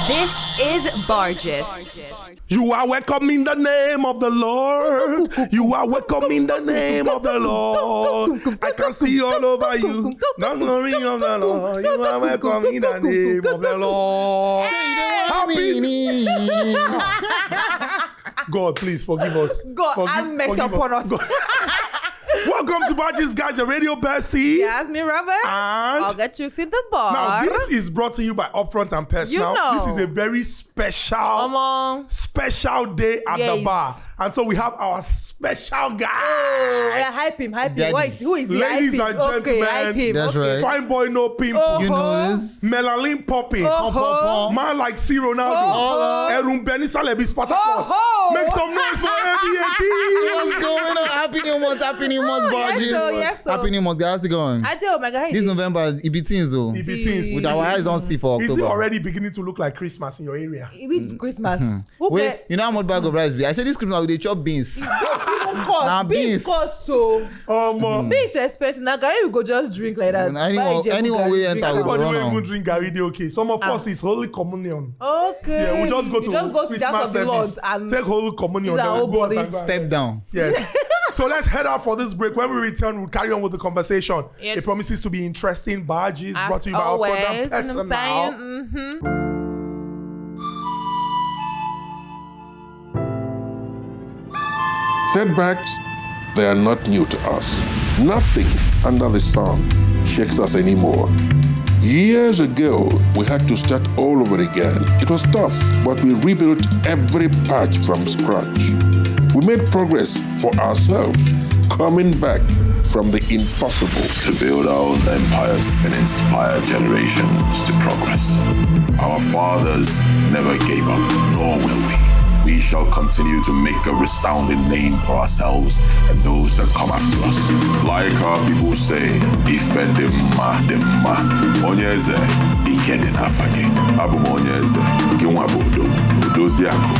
This is Bargist. You are welcome in the name of the Lord. You are welcome in the name of the Lord. I can see all over you. The glory of the Lord. You are welcome in the name of the Lord. Happy. God, please forgive us. God, have mercy upon us. Welcome to Bargist, guys, the radio besties. Yes, me, Robert. And I'll get you in the bar. now, this is brought to you by Upfront and Personal. You know. This is a very special day at the bar. And so we have our special guy. Oh, yeah, hype him. Who is he? Ladies and gentlemen, okay, hype him. That's right. Fine boy, no pimple. You know this? Melanin popping. Man like C. Oh-ho. Ronaldo. Erun Benisa Lebi Spartacus. Make some noise for ABAD. What's going on? Happy New Month, Bargist. Yes, so. Happy New Month, guys. How's it going? I do, my God. This November, it be teens though. It be teens. With our eyes on see for Is October. it already beginning to look like Christmas in your area? With Christmas. Wait, you know how much bag of rice be? I said this Christmas we dey chop beans. Nah, beans. Cost so. Beans expensive. Now, Gary, you go just drink like that. Anyone will enter. Everybody will even drink Gary Day, okay. Some of us is Holy Communion. Okay. Yeah, we just go to Christmas service, and take Holy Communion, then we go out and step down. Yes. So let's head out for this break. When we return, we'll carry on with the conversation. It promises to be interesting. Bargist brought to you by Upfront and Personal. Setbacks, they are not new to us. Nothing under the sun shakes us anymore. Years ago, we had to start all over again. It was tough, but we rebuilt every patch from scratch. We made progress for ourselves, coming back from the impossible to build our own empires and inspire generations to progress. Our fathers never gave up, nor will we. We shall continue to make a resounding name for ourselves and those that come after us. Like our people say, Ife demma, Onyeze, Ike denafage. Abu Onyeze, Ike wabodo, Udoziako,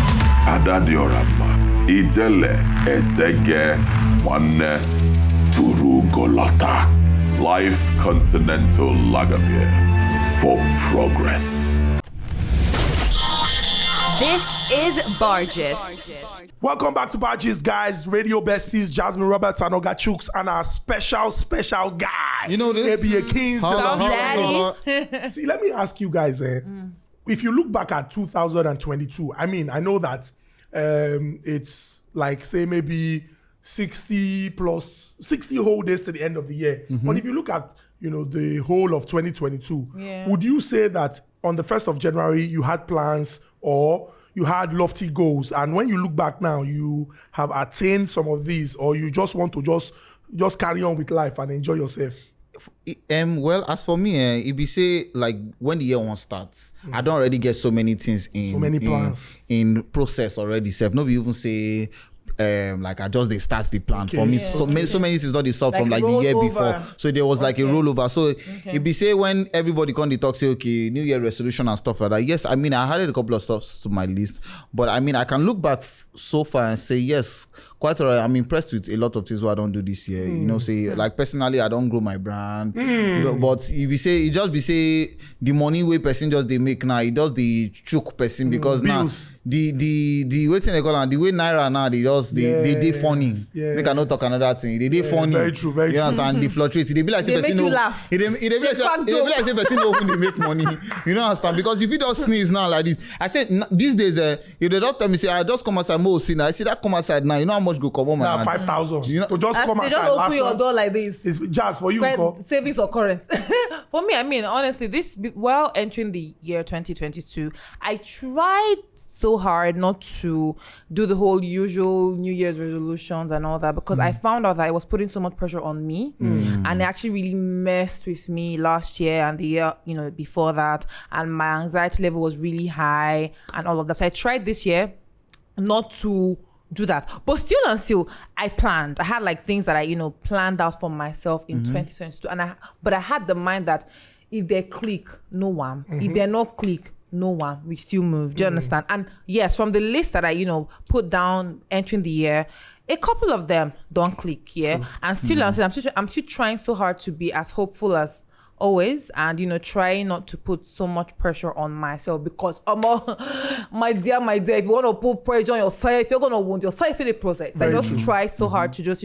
Adadiorama, Ijele, Ezege, Wane, Turugolota. Life Continental Lager Beer for progress. This is Bargist. Welcome back to Bargist, guys. Radio besties, Jasmine Roberts and Ogachuks, and our special guy. You know this? ABA Kings. Daddy. See, let me ask you guys, if you look back at 2022, I mean, I know that it's like, say, maybe 60 whole days to the end of the year. But if you look at, the whole of 2022, would you say that on the 1st of January, you had plans or you had lofty goals, and when you look back now, you have attained some of these, or you just want to just carry on with life and enjoy yourself? Well, as for me, if you say like when the year one starts, I don't already get so many things so many plans in process already. Nobody even say like I just start the plan for me. So many things not solved like from like the year before. So there was like a rollover. So if you say when everybody come to talk, say okay, New Year resolution and stuff like that. Yes, I mean I added a couple of stuff to my list, but I mean I can look back so far and say yes, quite alright. I'm impressed with a lot of things what I don't do this year. Say like personally I don't grow my brand, but if you say it just be say the money way person just they make now, it does the choke person because bills. Now the way they call and the way Naira now they just they funny. Make I not talk another thing. They funny. Very true. You understand? They fluctuate. They be like they person make you laugh. They be like person open they make money. You know understand? Because if you just sneeze now like this, I said these days if they don't tell me say I just come outside more see now. I see that come outside now. You know how much go come on my hand? 5,000. To just come outside. They don't open your door like this. It's just for you. Savings or current. For me, I mean honestly, while entering the year 2022, I tried so hard not to do the whole usual New Year's resolutions and all that because I found out that it was putting so much pressure on me and it actually really messed with me last year and the year before that, and my anxiety level was really high and all of that. So I tried this year not to do that, but still I planned. I had like things that I planned out for myself in 2022, but I had the mind that if they click, no one. If they're not click, no one. We still move. Do you understand? And yes, from the list that I put down entering the year, a couple of them don't click. And still I'm still trying so hard to be as hopeful as always, and try not to put so much pressure on myself, because my dear, if you want to put pressure on yourself, you're gonna wound yourself in the process. I just try so hard to just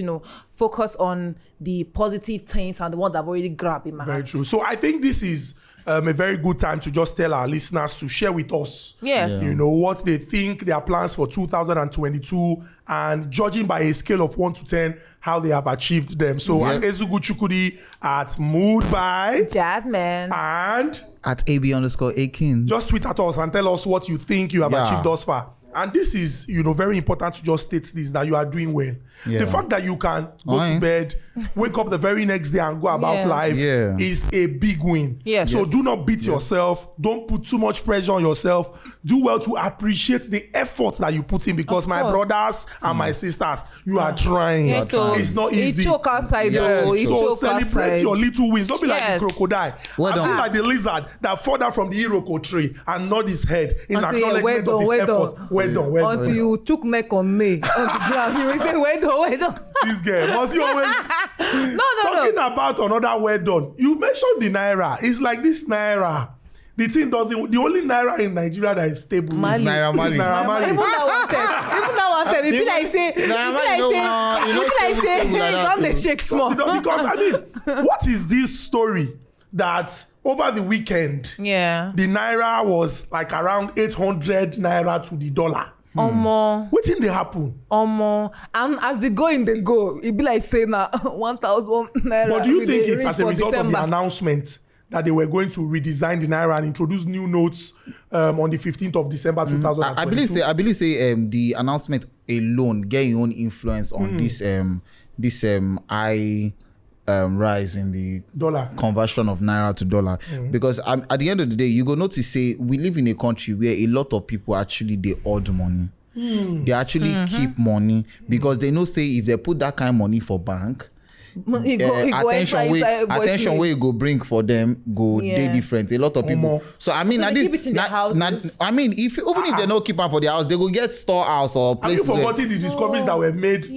focus on the positive things and the one that I've already grabbed in my hand. Very true. So I think this is a very good time to just tell our listeners to share with us, what they think, their plans for 2022, and judging by a scale of 1 to 10, how they have achieved them. So at Ezugu Chukudi, at Mood by Jasmine, and at AB_Akin. Just tweet at us and tell us what you think you have achieved thus far. And this is, very important to just state this, that you are doing well. Yeah. The fact that you can go to bed, wake up the very next day and go about life is a big win. Yes. So do not beat yourself. Don't put too much pressure on yourself. Do well to appreciate the effort that you put in, because my brothers and my sisters, you are trying. Yeah, so it's not easy. It choke outside though. So celebrate your little wins. Don't be like the crocodile. Well done. Don't be like the lizard that fall down from the Iroko tree and nod his head in acknowledgement of his effort. Well done. Until you took neck on me on the ground, you will say, well done. This girl, must you always talking about another well done? You mentioned the Naira. It's like this Naira. The thing doesn't. The only Naira in Nigeria that is stable is Naira Mali. Even that one said. If you like say, don't they shake small. Because what is this story that over the weekend, the Naira was like around 800 Naira to the dollar? What thing they happen? And as they go, it be like saying 1,000 Naira. But do you think it's as a result of the announcement that they were going to redesign the Naira and introduce new notes on the 15th of December 2022? I believe the announcement alone get your own influence on this high rise in the dollar conversion of Naira to dollar. Because at the end of the day, you go notice, say, we live in a country where a lot of people actually, they hoard money. They actually keep money because they know, say, if they put that kind of money for bank, attention where you go bring for them they different. A lot of people. So I mean, keep it in their houses. if they don't keep them for their house, they go get storehouse or places. Have you forgotten the discoveries that were made post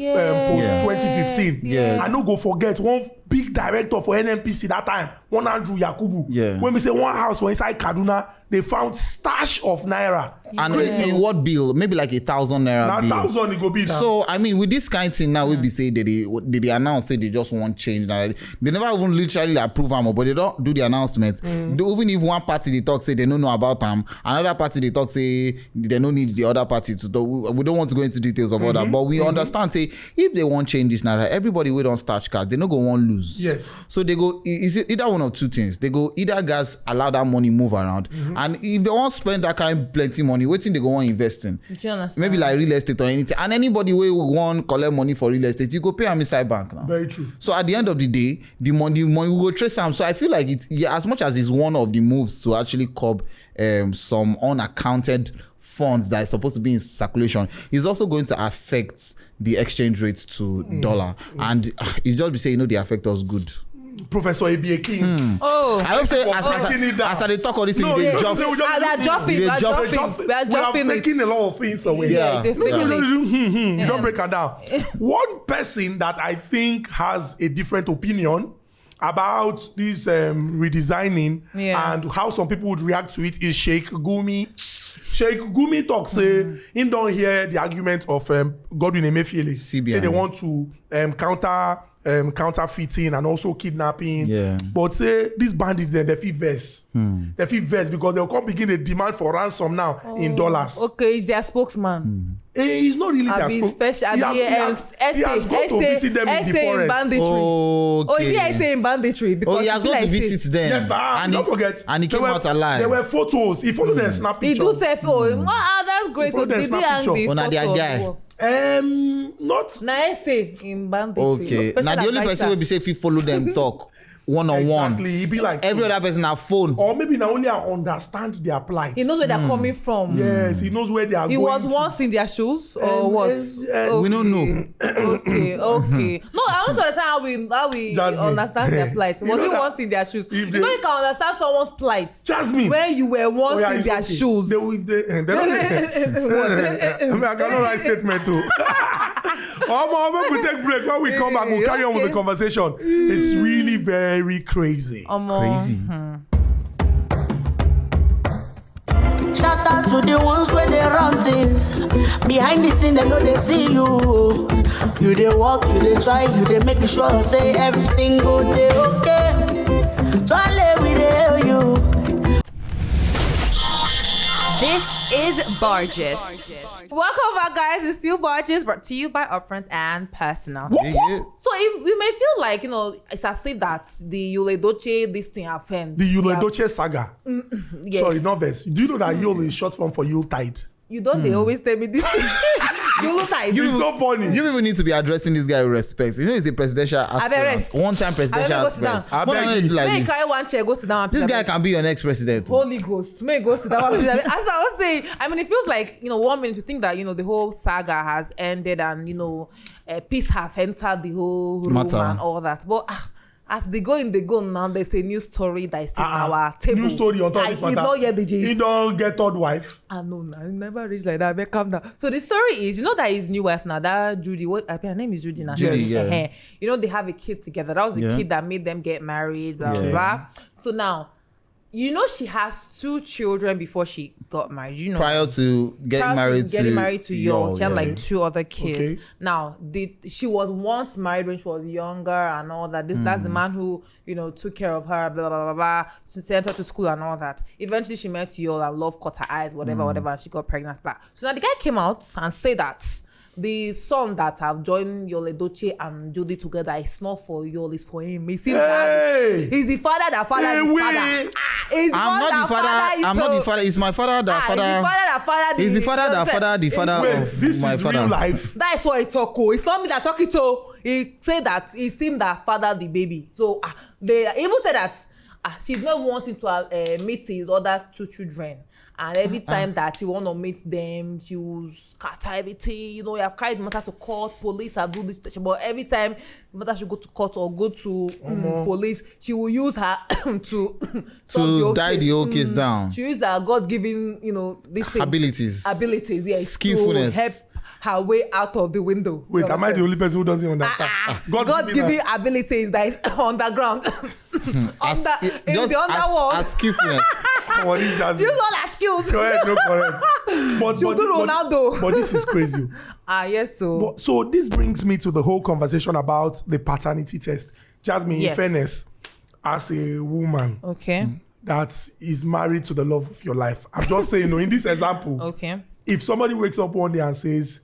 2015? I no go forget one big director for NNPC that time, one Andrew Yakubu. When we say one house for inside Kaduna, they found stash of Naira. And in what bill? Maybe like 1,000 Naira bill. 1,000 it go be now. So I mean, with this kind of thing now, we be say they announce, say they just want change. They never even literally approve them, but they don't do the announcement. Even if one party they talk say they don't know about them, another party they talk say they don't need the other party to talk. We don't want to go into details of all that, but we understand, say, if they want change this Naira, everybody will don't start cards. They not go want lose. Yes. So they go, is it either one of two things? They go either guys allow that money move around, and if they want spend that kind of plenty money, what thing they go want invest in? Maybe like real estate or anything. And anybody who want collect money for real estate, you go pay them inside bank now. Very true. So at the end of the day, the money will go trace them. So I feel like it's as much as it's one of the moves to actually curb some unaccounted funds that is supposed to be in circulation, is also going to affect the exchange rate to dollar. And it just be saying, the effect us good. Professor A.B.A. Kings. I hope say as I talk all this thing, they drop. We are taking a lot of things away. You don't break it down. One person that I think has a different opinion about this redesigning and how some people would react to it is Sheikh Gumi. Sheikh Gumi talks, say, he don't hear the argument of Godwin Emefiele. Say they want to counterfeiting and also kidnapping. But say these bandits, they feel vest. They feel vest because they'll come begin a demand for ransom now in dollars. Okay, he's their spokesman. He's not really their spokesman. He has gone to visit them in the forest. Is he essay in banditry? Because he has gone to visit them. Yes, and don't forget. And he came out alive. There were photos. He followed them snap pictures. He do say, that's great. So did he hang the photo? Not essay in banditry. Okay. Now the only person will be say if you follow them talk one-on-one. Exactly. He be like every other person have phone. Or maybe now only I understand their plight. He knows where they're coming from. Yes, he knows where they are going. He was once in their shoes or what? We don't know. Okay. No, I want to understand how we understand their plight. Was he once in their shoes? You know you can understand someone's plight. Jasmine. When you were once in their shoes. I cannot write statement too. When we take break, when we come back, we'll carry on with the conversation. It's really very crazy. Crazy. Shout out to the ones where they run things. Behind the scene, they know they see you. You they walk, you they try, you they make sure say everything go they okay. Toilet we they you. This is Bargist. Welcome back, guys. It's still Bargist, brought to you by Upfront and Personal. Yeah. So we may feel like, it's as if that the Yule Doce, this thing happened. The Yule Doce saga. Yes. Sorry, not verse. Do you know that Yule is short form for Yuletide? You don't, they always tell me this. Yuletide. It's so funny. You even need to be addressing this guy with respect. He's a presidential aspirant. One-time presidential go sit down. aspirant. I beg you. Like May this. carry one chair, go sit down. This guy can be your next president. Holy Ghost. May go sit down. As I was saying, it feels like, 1 minute to think that, the whole saga has ended and, peace have entered the whole room Matter. and all that. But as they go now, there's a new story that is in our table. New story on top of this matter. You know, yeah, the gist. He don't get third wife. No, I never reached like that. But calm down. So the story is, that his new wife now, that Judy, her name is Judy now. Judy, yeah. They have a kid together. That was the kid that made them get married, blah, blah, blah. So now, she has 2 children before she got married. Prior to getting married to Yul, she had yeah. like 2 other kids. Okay. Now, she was once married when she was younger and all that. That's the man who, took care of her, blah, blah, blah, blah. She sent her to school and all that. Eventually, she met Yul and love caught her eyes, whatever, and she got pregnant. Blah. So now the guy came out and said that the son that have joined Yul Edochie and Judy together is not for Yul, it's for him. He's the father that father is father. I'm not the father. I'm not the father. It's my father that father. He's the father that father. The father Wait, of this my is father. real life. That's what he talk. It's not me that talk it. He said that it's him that fathered the baby. So they even said that she's not wanting to meet his other 2 children. And every time that he want to meet them, she will scatter everything. You have carried the matter to court, police have do this. But every time the matter should go to court or go to police, she will use her to die the whole case down. She use her God-given, this thing. Abilities, yes, skillfulness, to help her way out of the window. Wait, am I the only person who doesn't understand? God-given abilities that is underground. In the underworld. As skillfulness. Use all her skills. Correct, no correct. But You do Ronaldo. But this is crazy. Yes, so. So this brings me to the whole conversation about the paternity test. Jasmine, in fairness, as a woman that is married to the love of your life, I'm just saying, in this example, if somebody wakes up one day and says,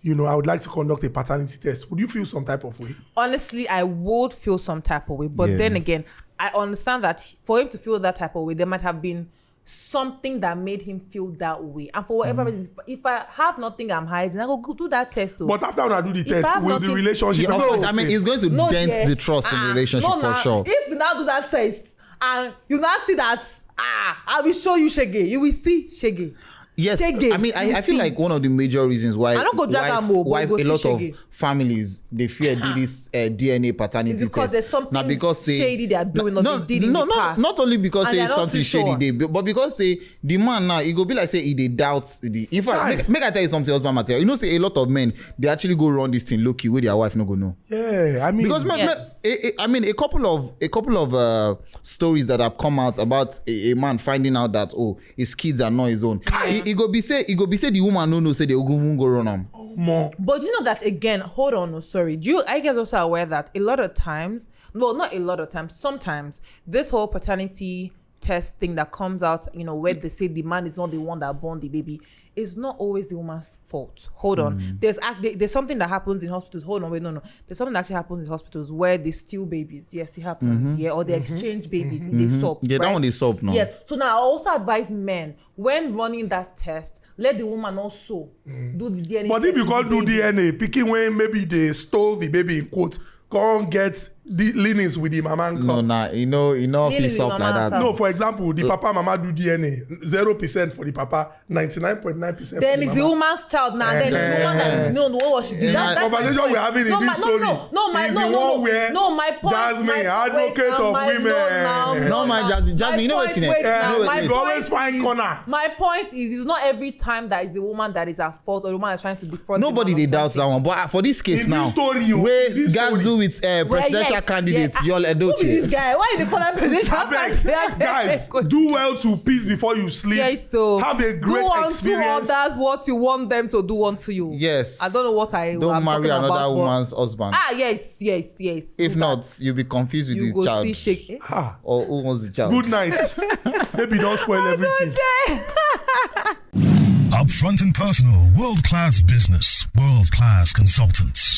I would like to conduct a paternity test, would you feel some type of way? Honestly, I would feel some type of way. But then again, I understand that for him to feel that type of way, there might have been something that made him feel that way. And for whatever reason, if I have nothing I'm hiding, I go do that test. But after I do the test, will the relationship... of course, it's going to dent the trust in the relationship for sure. If you now do that test, and you now see that, I will show you Shege. You will see Shege. Yes, I feel like one of the major reasons why a lot of families they fear do this DNA paternity test. Because there's something shady they are doing or they did in the past. Not only because say something shady but because say the man now, it go be like say he doubts the. In fact, make I tell you something husband material. Say a lot of men they actually go run this thing low-key where their wife no go know. Yeah, because a couple of stories that have come out about a man finding out that his kids are not his own. It go be say the woman no say they go run am. More. But you know that again, hold on, sorry. I guys also aware that a lot of times, well, not a lot of times, sometimes this whole paternity test thing that comes out, where they say the man is not the one that born the baby, is not always the woman's fault. Hold on. There's something that happens in hospitals. Hold on, wait, no. There's something that actually happens in hospitals where they steal babies. Yes, it happens. Yeah, or they exchange babies. They swap. Yeah, that one is swap now. Yeah. So now I also advise men when running that test, let the woman also do the DNA. But if you can't do DNA, picking when maybe they stole the baby in quote, can't get the leanings with the mama and No, nah, you know, piece up like that. No, for example, the papa mama do DNA, 0% for the papa, 99.9%. Then it's the woman's child now. Then it's the woman that know what she did. The conversation we're having in this story is the one where Jasmine, advocate of women. No, my Jasmine, you know what's in it? You always find corner. My point is, it's not every time that it's the woman that is at fault or the woman is trying to defraud. Nobody they doubt that one, but for this case In now, this story, where this guys story. do with presidential candidate Yul Edochie. This guy, why you call that presidential candidate? Guys, do well to peace before you sleep. Yes, so have a great do unto experience. others what you want them to do unto you. Yes. I don't know what I'm Don't marry talking another about, woman's husband. Yes. If not, you'll be confused with you the go child. see shake. Or who was the child? Good night. Maybe don't spoil everything. Upfront and personal, world-class business, world-class consultants.